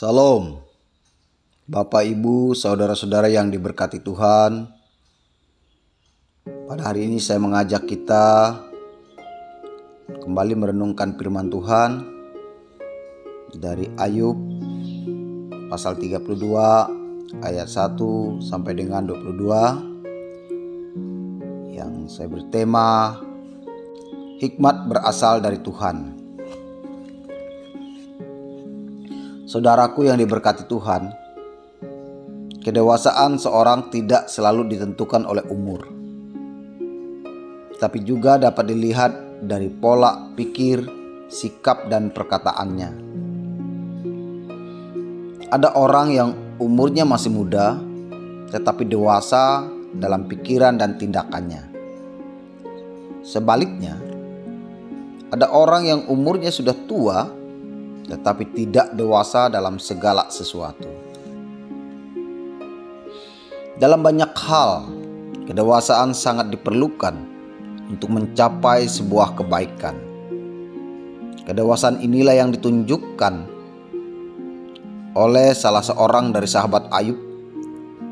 Salam, Bapak, Ibu, saudara-saudara yang diberkati Tuhan. Pada hari ini saya mengajak kita kembali merenungkan firman Tuhan dari Ayub pasal 32 ayat 1 sampai dengan 22 yang saya bertema hikmat berasal dari Tuhan. Saudaraku yang diberkati Tuhan, kedewasaan seorang tidak selalu ditentukan oleh umur, tapi juga dapat dilihat dari pola pikir, sikap, dan perkataannya. Ada orang yang umurnya masih muda, tetapi dewasa dalam pikiran dan tindakannya. Sebaliknya, ada orang yang umurnya sudah tua, tetapi tidak dewasa dalam segala sesuatu. Dalam banyak hal, kedewasaan sangat diperlukan untuk mencapai sebuah kebaikan. Kedewasaan inilah yang ditunjukkan oleh salah seorang dari sahabat Ayub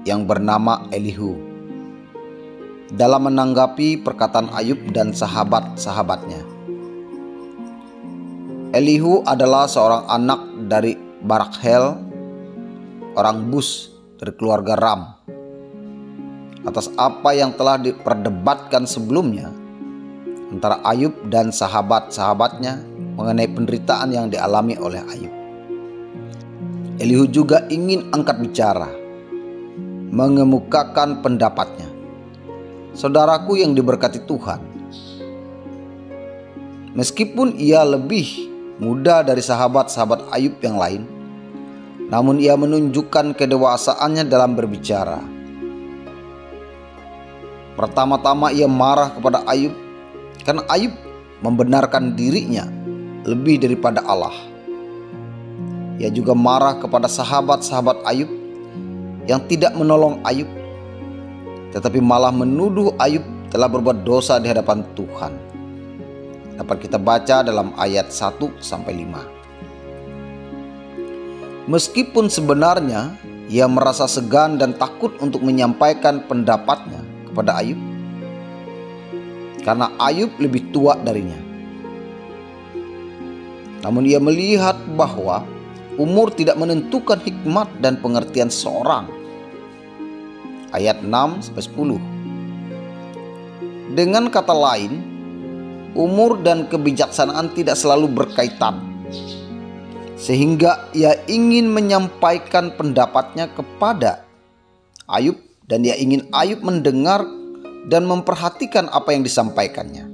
yang bernama Elihu dalam menanggapi perkataan Ayub dan sahabat-sahabatnya. Elihu adalah seorang anak dari Barakhel, orang Bus dari keluarga Ram. Atas apa yang telah diperdebatkan sebelumnya antara Ayub dan sahabat-sahabatnya mengenai penderitaan yang dialami oleh Ayub, Elihu juga ingin angkat bicara, mengemukakan pendapatnya. Saudaraku yang diberkati Tuhan, meskipun ia lebih muda dari sahabat-sahabat Ayub yang lain, namun ia menunjukkan kedewasaannya dalam berbicara. Pertama-tama ia marah kepada Ayub karena Ayub membenarkan dirinya lebih daripada Allah. Ia juga marah kepada sahabat-sahabat Ayub yang tidak menolong Ayub, tetapi malah menuduh Ayub telah berbuat dosa di hadapan Tuhan. Dapat kita baca dalam ayat 1-5. Meskipun sebenarnya ia merasa segan dan takut untuk menyampaikan pendapatnya kepada Ayub, karena Ayub lebih tua darinya. Namun ia melihat bahwa umur tidak menentukan hikmat dan pengertian seorang. Ayat 6-10. Dengan kata lain, umur dan kebijaksanaan tidak selalu berkaitan, sehingga ia ingin menyampaikan pendapatnya kepada Ayub, dan ia ingin Ayub mendengar dan memperhatikan apa yang disampaikannya.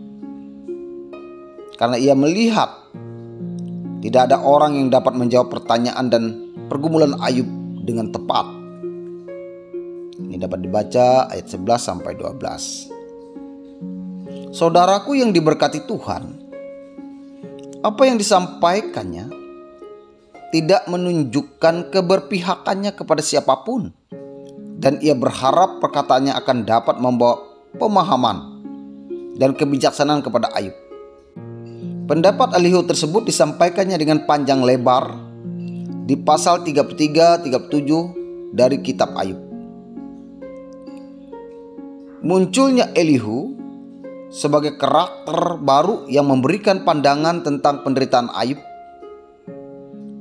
Karena ia melihat tidak ada orang yang dapat menjawab pertanyaan dan pergumulan Ayub dengan tepat. Ini dapat dibaca ayat 11-12. Saudaraku yang diberkati Tuhan, apa yang disampaikannya tidak menunjukkan keberpihakannya kepada siapapun, dan ia berharap perkataannya akan dapat membawa pemahaman dan kebijaksanaan kepada Ayub. Pendapat Elihu tersebut disampaikannya dengan panjang lebar di pasal 33-37 dari kitab Ayub. Munculnya Elihu sebagai karakter baru yang memberikan pandangan tentang penderitaan Ayub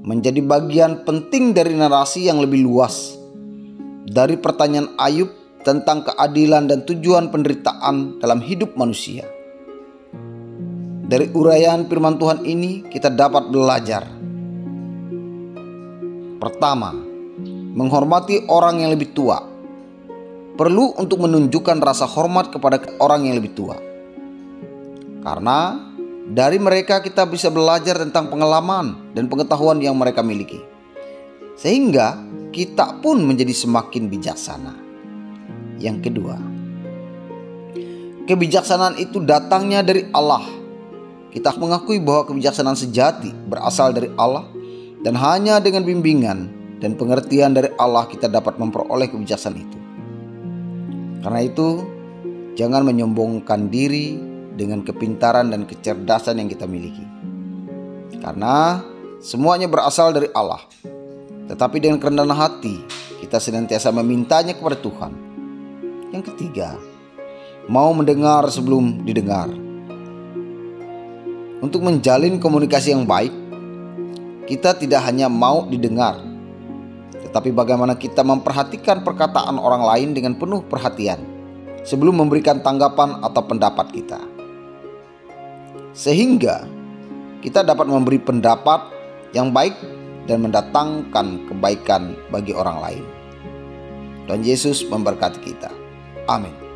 menjadi bagian penting dari narasi yang lebih luas dari pertanyaan Ayub tentang keadilan dan tujuan penderitaan dalam hidup manusia. Dari uraian firman Tuhan ini kita dapat belajar. Pertama, menghormati orang yang lebih tua. Perlu untuk menunjukkan rasa hormat kepada orang yang lebih tua, karena dari mereka kita bisa belajar tentang pengalaman dan pengetahuan yang mereka miliki, sehingga kita pun menjadi semakin bijaksana. Yang kedua, kebijaksanaan itu datangnya dari Allah. Kita mengakui bahwa kebijaksanaan sejati berasal dari Allah, dan hanya dengan bimbingan dan pengertian dari Allah kita dapat memperoleh kebijaksanaan itu. Karena itu, jangan menyombongkan diri dengan kepintaran dan kecerdasan yang kita miliki, karena semuanya berasal dari Allah. tetapi dengan kerendahan hati kita senantiasa memintanya kepada Tuhan. Yang ketiga, mau mendengar sebelum didengar. Untuk menjalin komunikasi yang baik, kita tidak hanya mau didengar, tetapi bagaimana kita memperhatikan perkataan orang lain dengan penuh perhatian sebelum memberikan tanggapan atau pendapat kita, sehingga kita dapat memberi pendapat yang baik dan mendatangkan kebaikan bagi orang lain. Tuhan Yesus memberkati kita. Amin.